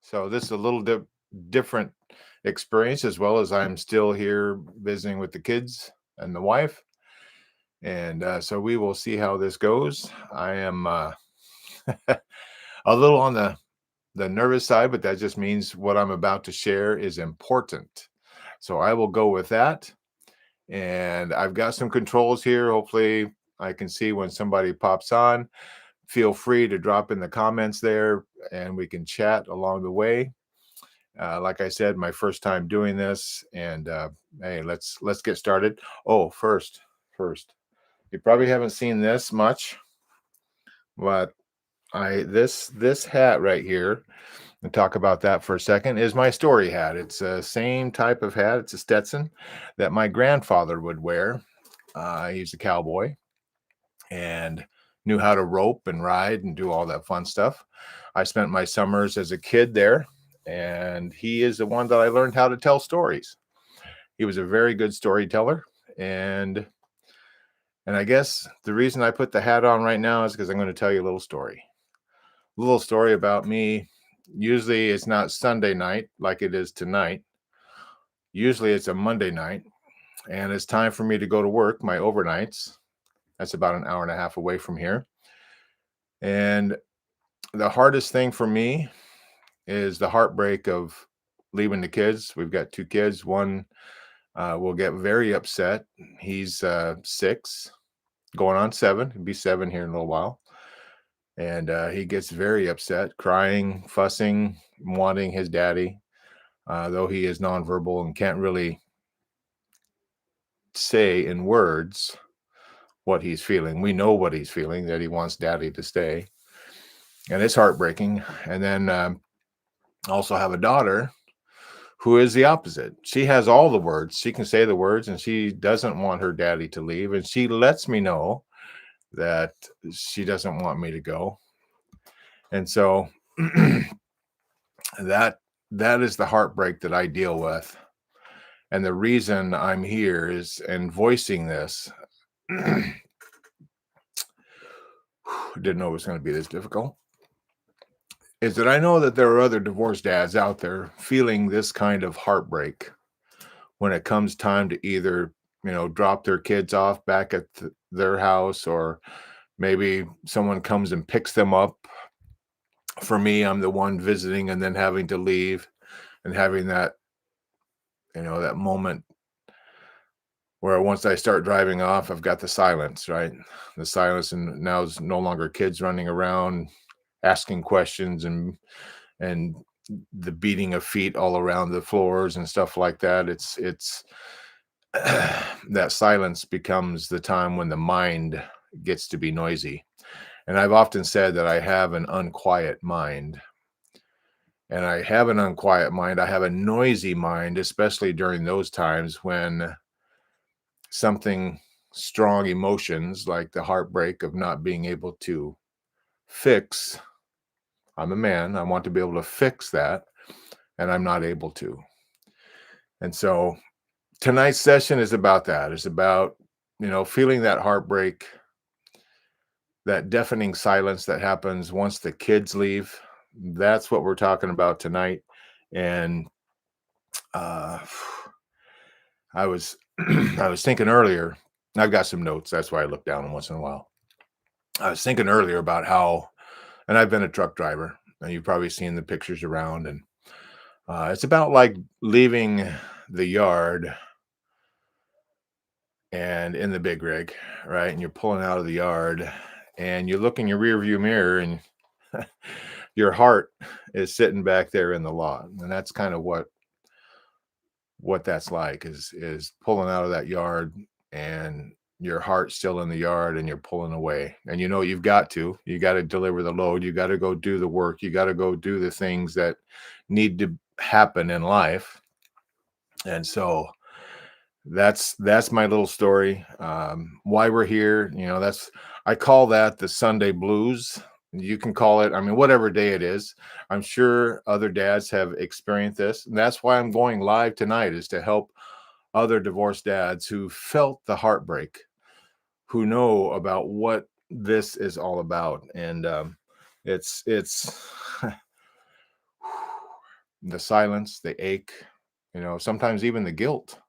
So this is a little different experience, as well as I'm still here visiting with the kids and the wife. And so we will see how this goes. I am a little on the nervous side, but that just means what I'm about to share is important. So I will go with that. And I've got some controls here. Hopefully, I can see when somebody pops on. Feel free to drop in the comments there and we can chat along the way. Like I said, my first time doing this, and hey, let's get started. Oh, first, you probably haven't seen this much, but this hat right here, and talk about that for a second, is my story hat. It's the same type of hat. It's a Stetson that my grandfather would wear. He's a cowboy and knew how to rope and ride and do all that fun stuff. I spent my summers as a kid there, and he is the one that I learned how to tell stories. He was a very good storyteller, and I guess the reason I put the hat on right now is because I'm going to tell you a little story. A little story about me. Usually it's not Sunday night like it is tonight. Usually it's a Monday night, and it's time for me to go to work, my overnights. That's about an hour and a half away from here. And the hardest thing for me is the heartbreak of leaving the kids. We've got two kids. One will get very upset. He's 6, going on 7. He'll be 7 here in a little while. And he gets very upset, crying, fussing, wanting his daddy, though he is nonverbal and can't really say in words what he's feeling. We know what he's feeling, that he wants daddy to stay. And it's heartbreaking. And then also have a daughter who is the opposite. She has all the words. She can say the words, and she doesn't want her daddy to leave. And she lets me know that she doesn't want me to go. And so that is the heartbreak that I deal with. And the reason I'm here is and voicing this. Didn't know it was going to be this difficult. Is that I know that there are other divorced dads out there feeling this kind of heartbreak when it comes time to either, drop their kids off back at their house, or maybe someone comes and picks them up. For me, I'm the one visiting and then having to leave, and having that, that moment where once I start driving off, I've got the silence, right? The silence, and now it's no longer kids running around asking questions and the beating of feet all around the floors and stuff like that. It's that silence becomes the time when the mind gets to be noisy. And I've often said that I have an unquiet mind. And I have an unquiet mind. I have a noisy mind, especially during those times when something strong emotions like the heartbreak of not being able to fix. I'm a man. I want to be able to fix that, and I'm not able to. And so tonight's session is about that. It's about, feeling that heartbreak, that deafening silence that happens once the kids leave. That's what we're talking about tonight. And I was I was thinking earlier, I've got some notes. That's why I look down once in a while. I was thinking earlier about how, and I've been a truck driver, and you've probably seen the pictures around, and it's about like leaving the yard and in the big rig, right? And you're pulling out of the yard, and you look in your rear view mirror, and your heart is sitting back there in the lot. And that's kind of what that's like, is pulling out of that yard, and your heart's still in the yard, and you're pulling away. And you've got to deliver the load, you got to go do the work, you got to go do the things that need to happen in life. And so that's my little story. Why we're here, I call that the Sunday blues. You can call it, I mean, whatever day it is. I'm sure other dads have experienced this, and that's why I'm going live tonight, is to help other divorced dads who felt the heartbreak, who know about what this is all about. And it's the silence, the ache, sometimes even the guilt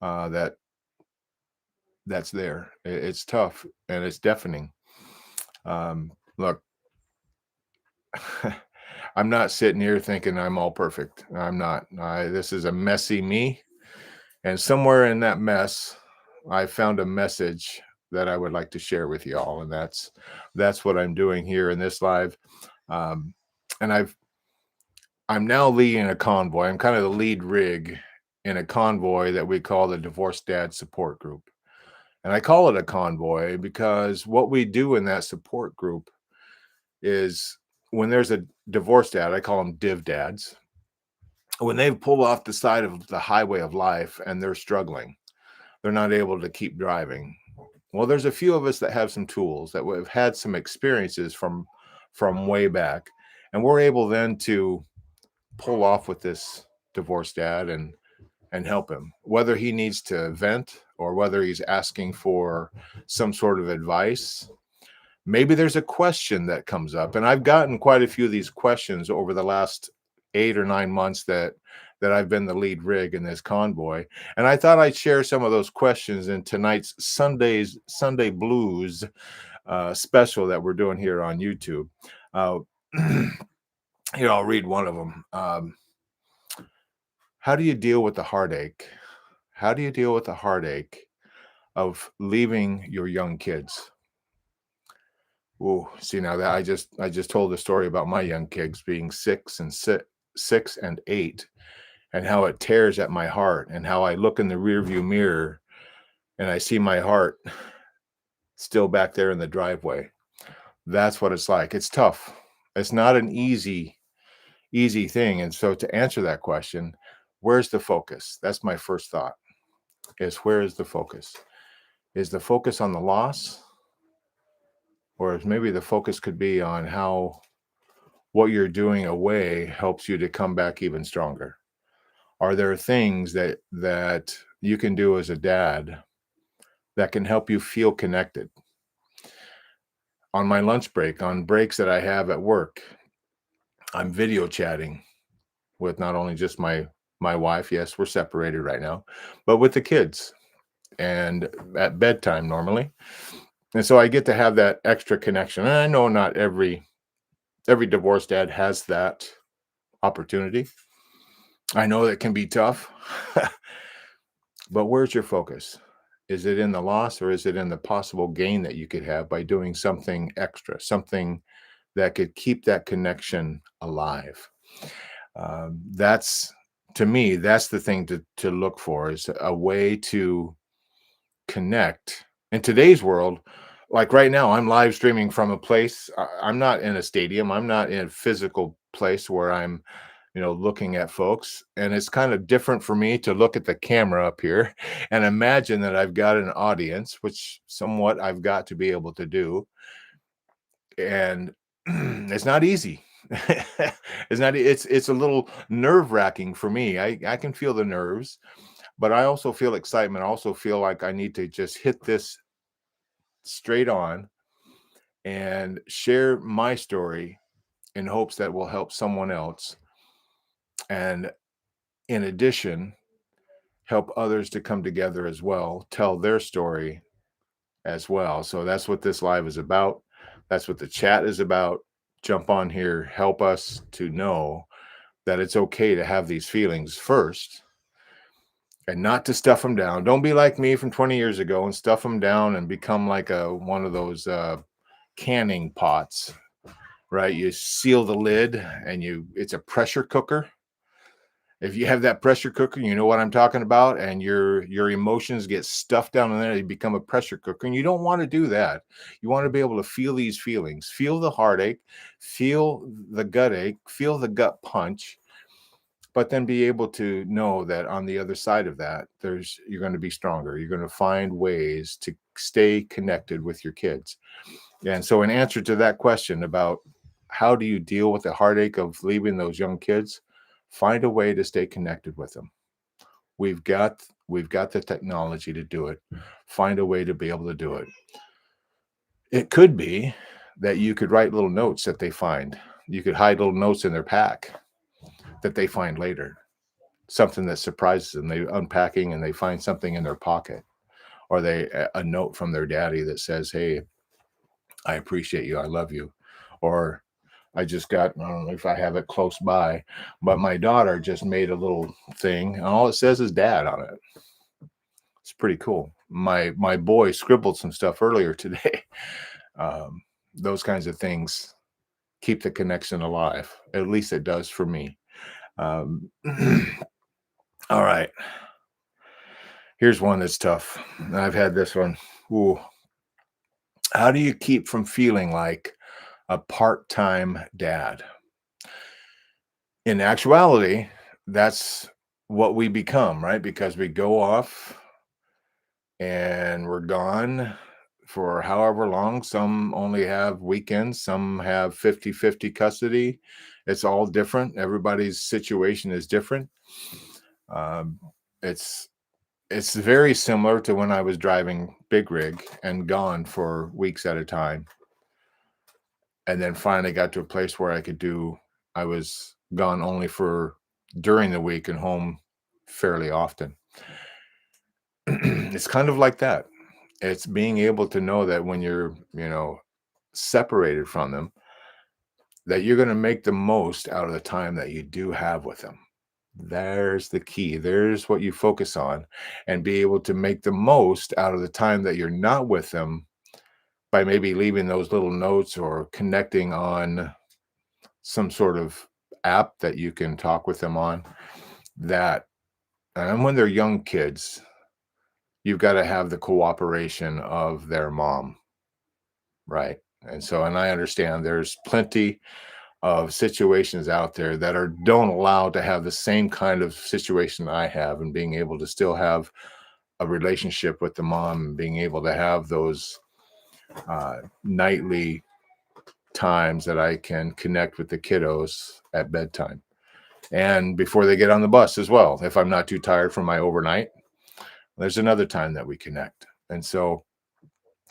that that's there. It's tough and it's deafening. Look, I'm not sitting here thinking I'm all perfect. I'm not. This is a messy me, and somewhere in that mess, I found a message that I would like to share with you all, and that's what I'm doing here in this live. Um, and I'm now leading a convoy. I'm kind of the lead rig in a convoy that we call the Divorced Dad Support Group. And I call it a convoy because what we do in that support group is when there's a divorced dad, I call them div dads, when they've pulled off the side of the highway of life and they're struggling, they're not able to keep driving. Well, there's a few of us that have some tools that have had some experiences from way back, and we're able then to pull off with this divorced dad and help him, whether he needs to vent or whether he's asking for some sort of advice. Maybe there's a question that comes up, and I've gotten quite a few of these questions over the last 8 or 9 months that I've been the lead rig in this convoy. And I thought I'd share some of those questions in tonight's Sunday Blues special that we're doing here on YouTube. Uh, Here, I'll read one of them. How do you deal with the heartache? How do you deal with the heartache of leaving your young kids? Oh, see now that I just told the story about my young kids being 6 and 8, and how it tears at my heart, and how I look in the rearview mirror and I see my heart still back there in the driveway. That's what it's like. It's tough. It's not an easy thing. And so to answer that question, where's the focus? That's my first thought. Is where is the focus? Is the focus on the loss? Or maybe the focus could be on how what you're doing away helps you to come back even stronger. Are there things that you can do as a dad that can help you feel connected? On my lunch break, on breaks that I have at work, I'm video chatting with not only just my wife, yes, we're separated right now, but with the kids and at bedtime normally. And so I get to have that extra connection. And I know not every divorced dad has that opportunity. I know that can be tough. But where's your focus? Is it in the loss, or is it in the possible gain that you could have by doing something extra, something that could keep that connection alive? That's To me, that's the thing to look for, is a way to connect in today's world. Like right now, I'm live streaming from a place. I'm not in a stadium. I'm not in a physical place where I'm looking at folks. And it's kind of different for me to look at the camera up here and imagine that I've got an audience, which somewhat I've got to be able to do. And it's not easy. It's a little nerve-wracking for me. I can feel the nerves, but I also feel excitement. I also feel like I need to just hit this straight on and share my story in hopes that will help someone else. And in addition, help others to come together as well, tell their story as well. So that's what this live is about. That's what the chat is about. Jump on here, help us to know that it's okay to have these feelings first and not to stuff them down. Don't be like me from 20 years ago and stuff them down and become like one of those canning pots, right? You seal the lid and it's a pressure cooker. If you have that pressure cooker, you know what I'm talking about, and your emotions get stuffed down in there, you become a pressure cooker, and you don't want to do that. You want to be able to feel these feelings, feel the heartache, feel the gut ache, feel the gut punch, but then be able to know that on the other side of that, you're going to be stronger. You're going to find ways to stay connected with your kids. And so in answer to that question about how do you deal with the heartache of leaving those young kids, find a way to stay connected with them. We've got the technology to do it. Find a way to be able to do it. It could be that you could write little notes that they find. You could hide little notes in their pack that they find later, something that surprises them. They unpacking and they find something in their pocket, or a note from their daddy that says, "Hey, I appreciate you. I love you." Or I just got, I don't know if I have it close by, but my daughter just made a little thing and all it says is dad on it. It's pretty cool. My boy scribbled some stuff earlier today. Um, those kinds of things keep the connection alive. At least it does for me. Um, all right. Here's one that's tough. I've had this one. Ooh. How do you keep from feeling like a part-time dad? In actuality, that's what we become, right? Because we go off and we're gone for however long. Some only have weekends, some have 50-50 custody. It's all different. Everybody's situation is different. Um, it's it's very similar to when I was driving big rig and gone for weeks at a time, and then finally got to a place where I was gone only for during the week and home fairly often. It's kind of like that. It's being able to know that when you're, separated from them, that you're going to make the most out of the time that you do have with them. There's the key. There's what you focus on, and be able to make the most out of the time that you're not with them by maybe leaving those little notes or connecting on some sort of app that you can talk with them on. That, and when they're young kids, you've got to have the cooperation of their mom, right? And so, and I understand there's plenty of situations out there that don't allow to have the same kind of situation I have, and being able to still have a relationship with the mom, and being able to have those nightly times that I can connect with the kiddos at bedtime and before they get on the bus as well. If I'm not too tired from my overnight, there's another time that we connect. And so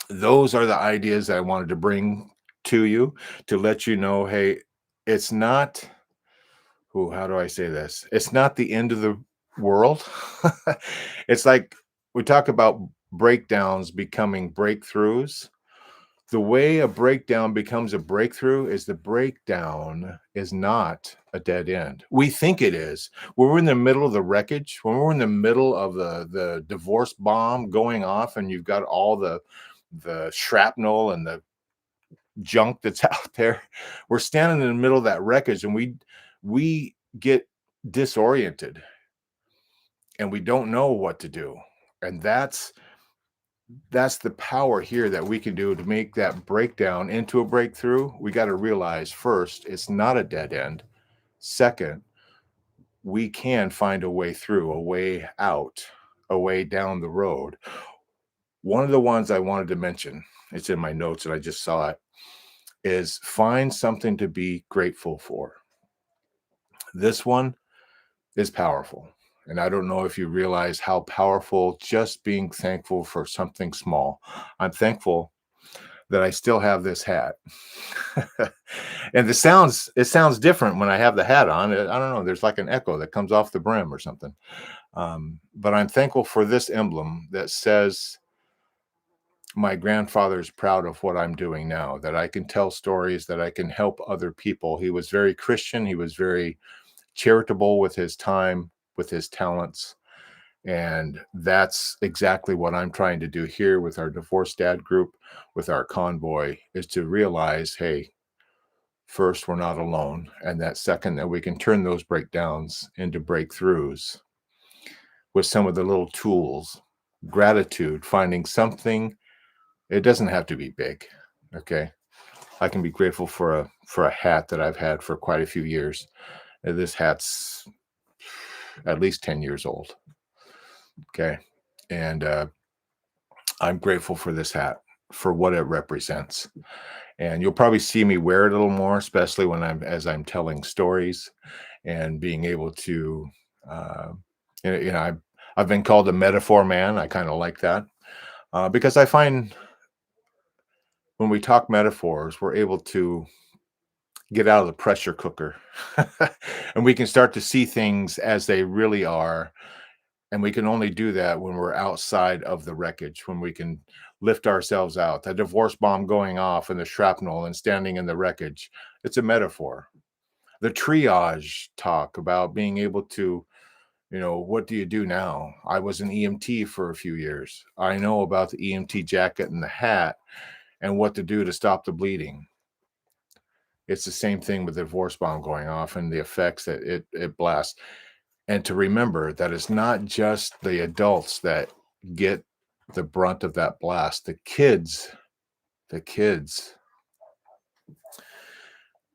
those are the ideas that I wanted to bring to you, to let you know, hey, it's not, how do I say this? It's not the end of the world. It's like we talk about breakdowns becoming breakthroughs. The way a breakdown becomes a breakthrough is the breakdown is not a dead end. We think it is. When we're in the middle of the wreckage, when we're in the middle of the divorce bomb going off, and you've got all the shrapnel and the junk that's out there, we're standing in the middle of that wreckage, and we get disoriented and we don't know what to do. And that's the power here that we can do to make that breakdown into a breakthrough. We got to realize, first, it's not a dead end. Second, we can find a way through, a way out, a way down the road. One of the ones I wanted to mention, it's in my notes and I just saw it, is find something to be grateful for. This one is powerful. And I don't know if you realize how powerful just being thankful for something small. I'm thankful that I still have this hat. And it sounds different when I have the hat on. I don't know, there's like an echo that comes off the brim or something. But I'm thankful for this emblem that says my grandfather is proud of what I'm doing now, that I can tell stories, that I can help other people. He was very Christian. He was very charitable with his time, with his talents. And that's exactly what I'm trying to do here with our divorced dad group, with our convoy, is to realize, hey, first, we're not alone. And that second, that we can turn those breakdowns into breakthroughs with some of the little tools, gratitude, finding something. It doesn't have to be big. Okay. I can be grateful for a hat that I've had for quite a few years. This hat's at least 10 years old. Okay. And I'm grateful for this hat, for what it represents. And you'll probably see me wear it a little more, especially as I'm telling stories and being able to, uh, I've been called a metaphor man. I kind of like that because I find when we talk metaphors, we're able to get out of the pressure cooker and we can start to see things as they really are. And we can only do that when we're outside of the wreckage, when we can lift ourselves out. The divorce bomb going off and the shrapnel and standing in the wreckage, it's a metaphor. The triage talk about being able to, what do you do now? I was an EMT for a few years. I know about the EMT jacket and the hat and what to do to stop the bleeding. It's the same thing with the divorce bomb going off and the effects that it blasts. And to remember that it's not just the adults that get the brunt of that blast. The kids,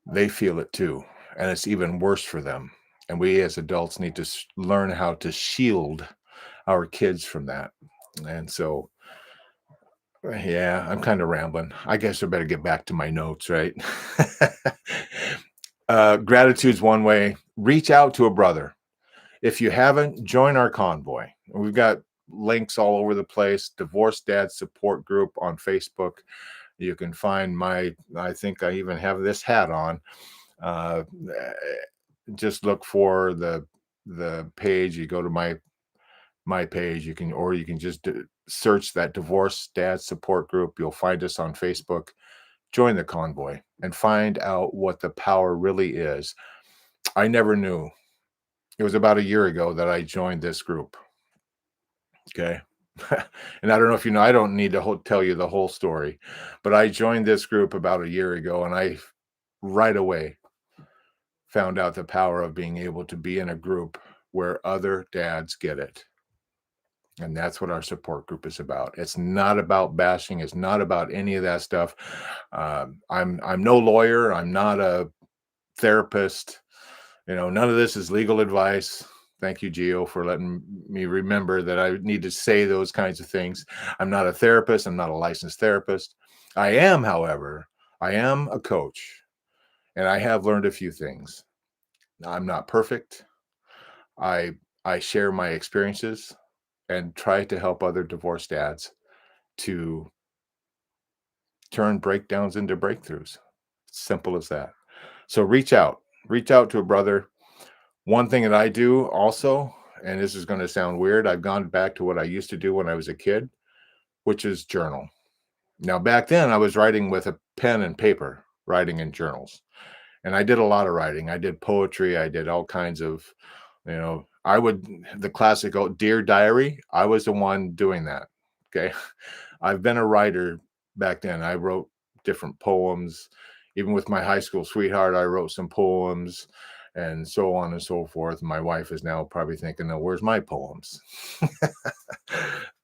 they feel it too. And it's even worse for them. And we as adults need to learn how to shield our kids from that. And so, yeah, I'm kind of rambling. I guess I better get back to my notes, right? Gratitude's one way. Reach out to a brother. If you haven't, join our convoy. We've got links all over the place. Divorced Dad Support Group on Facebook. You can find I think I even have this hat on. Uh, just look for the page. You go to my page. You can just search that Divorced Dad Support Group. You'll find us on Facebook. Join the convoy and find out what the power really is. I never knew. It was about a year ago that I joined this group. Okay. And I don't know if you know, I don't need to tell you the whole story, but I joined this group about a year ago and I right away found out the power of being able to be in a group where other dads get it. And that's what our support group is about. It's not about bashing. It's not about any of that stuff. I'm no lawyer. I'm not a therapist. None of this is legal advice. Thank you, Gio, for letting me remember that I need to say those kinds of things. I'm not a therapist. I'm not a licensed therapist. I am, however, I am a coach, and I have learned a few things. I'm not perfect. I I share my experiences and try to help other divorced dads to turn breakdowns into breakthroughs. Simple as that. So reach out to a brother. One thing that I do also, and this is going to sound weird, I've gone back to what I used to do when I was a kid, which is journal. Now, back then, I was writing with a pen and paper, writing in journals. And I did a lot of writing. I did poetry. I did all kinds of, the classic Dear Diary, I was the one doing that. Okay. I've been a writer back then. I wrote different poems. Even with my high school sweetheart, I wrote some poems and so on and so forth. My wife is now probably thinking, "Oh, where's my poems?"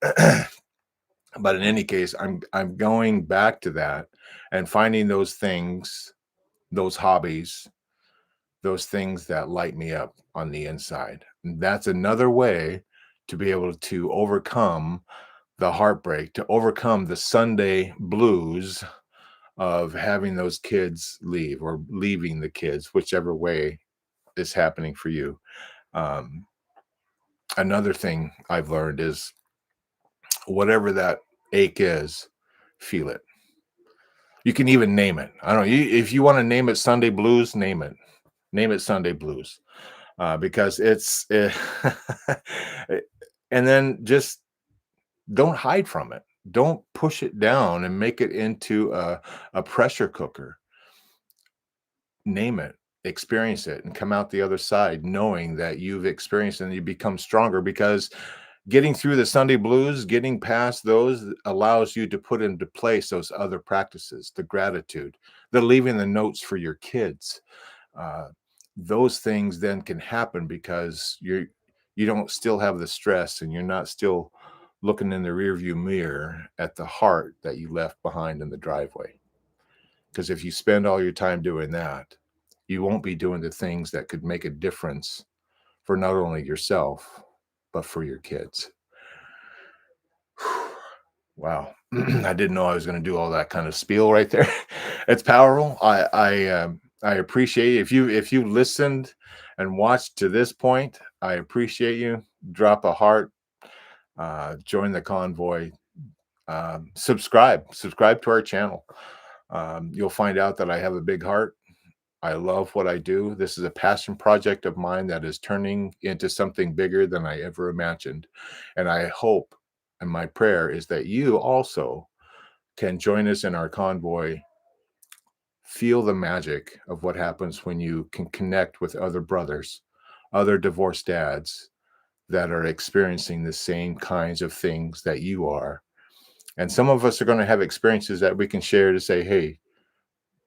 But in any case, I'm going back to that and finding those things, those hobbies, those things that light me up on the inside. And that's another way to be able to overcome the heartbreak, to overcome the Sunday blues of having those kids leave or leaving the kids, whichever way is happening for you. Um, Another thing I've learned is whatever that ache is, feel it. You can even name it. I don't know. If you want to name it Sunday blues, name it. Name it Sunday blues, because and then just don't hide from it. Don't push it down and make it into a pressure cooker. Name it, experience it, and come out the other side knowing that you've experienced it and you become stronger because getting through the Sunday blues, getting past those allows you to put into place those other practices, the gratitude, the leaving the notes for your kids. Uh, those things then can happen because you don't still have the stress and you're not still looking in the rearview mirror at the heart that you left behind in the driveway. Because if you spend all your time doing that, you won't be doing the things that could make a difference for not only yourself, but for your kids. Wow. I didn't know I was going to do all that kind of spiel right there. It's powerful. I appreciate it. If you listened and watched to this point, I appreciate you. Drop a heart, join the convoy, subscribe to our channel. You'll find out that I have a big heart I love what I do. This is a passion project of mine that is turning into something bigger than I ever imagined. And I hope, and my prayer is that you also can join us in our convoy, feel the magic of what happens when you can connect with other brothers, other divorced dads that are experiencing the same kinds of things that you are. And some of us are going to have experiences that we can share to say, hey,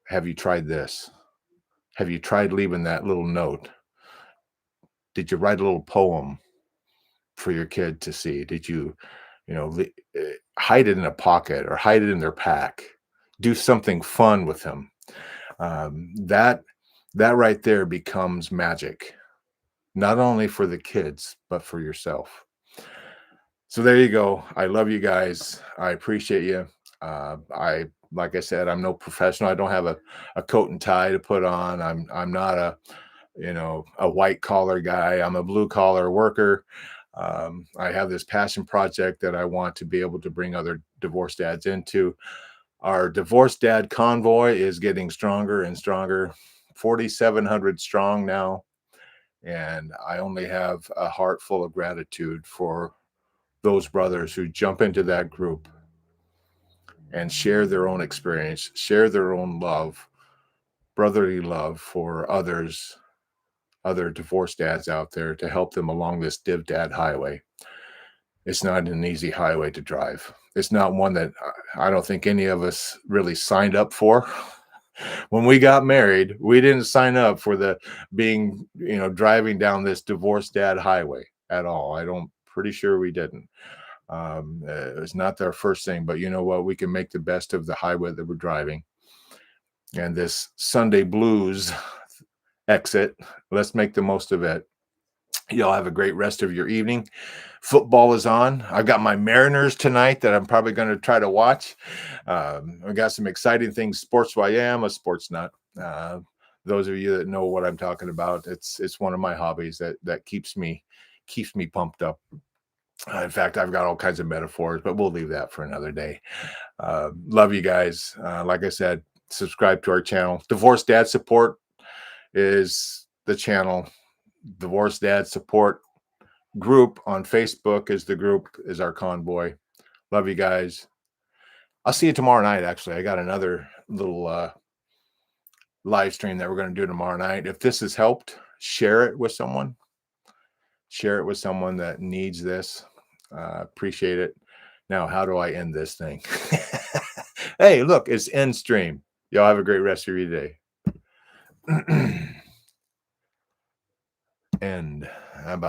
have you tried this? Have you tried leaving that little note? Did you write a little poem for your kid to see? Did you, hide it in a pocket or hide it in their pack? Do something fun with them. That right there becomes magic, not only for the kids but for yourself. So there you go. I love you guys. I appreciate you. I like I said, I'm no professional. I don't have a coat and tie to put on. I'm not a white collar guy. I'm a blue collar worker. I have this passion project that I want to be able to bring other divorced dads into. Our divorced dad convoy is getting stronger and stronger, 4,700 strong now. And I only have a heart full of gratitude for those brothers who jump into that group and share their own experience, share their own love, brotherly love for others, other divorced dads out there to help them along this div dad highway. It's not an easy highway to drive. It's not one that I don't think any of us really signed up for. When we got married, we didn't sign up for the being, driving down this divorced dad highway at all. I don't pretty sure we didn't. It's not their first thing, but you know what? We can make the best of the highway that we're driving. And this Sunday blues exit, let's make the most of it. Y'all have a great rest of your evening. Football is on. I've got my Mariners tonight that I'm probably going to try to watch. I've got some exciting things sports. I am a sports nut. Those of you that know what I'm talking about, it's one of my hobbies that keeps me pumped up. In fact, I've got all kinds of metaphors, but we'll leave that for another day. Love you guys. Like I said, subscribe to our channel. Divorced Dad Support is the channel. Divorced Dad Support group on Facebook is our convoy. Love you guys. I'll see you tomorrow night. Actually, I got another little live stream that we're going to do tomorrow night. If this has helped, share it with someone. Share it with someone that needs this. Appreciate it. Now, how do I end this thing? Hey, look, it's end stream. Y'all have a great rest of your day. End. Bye.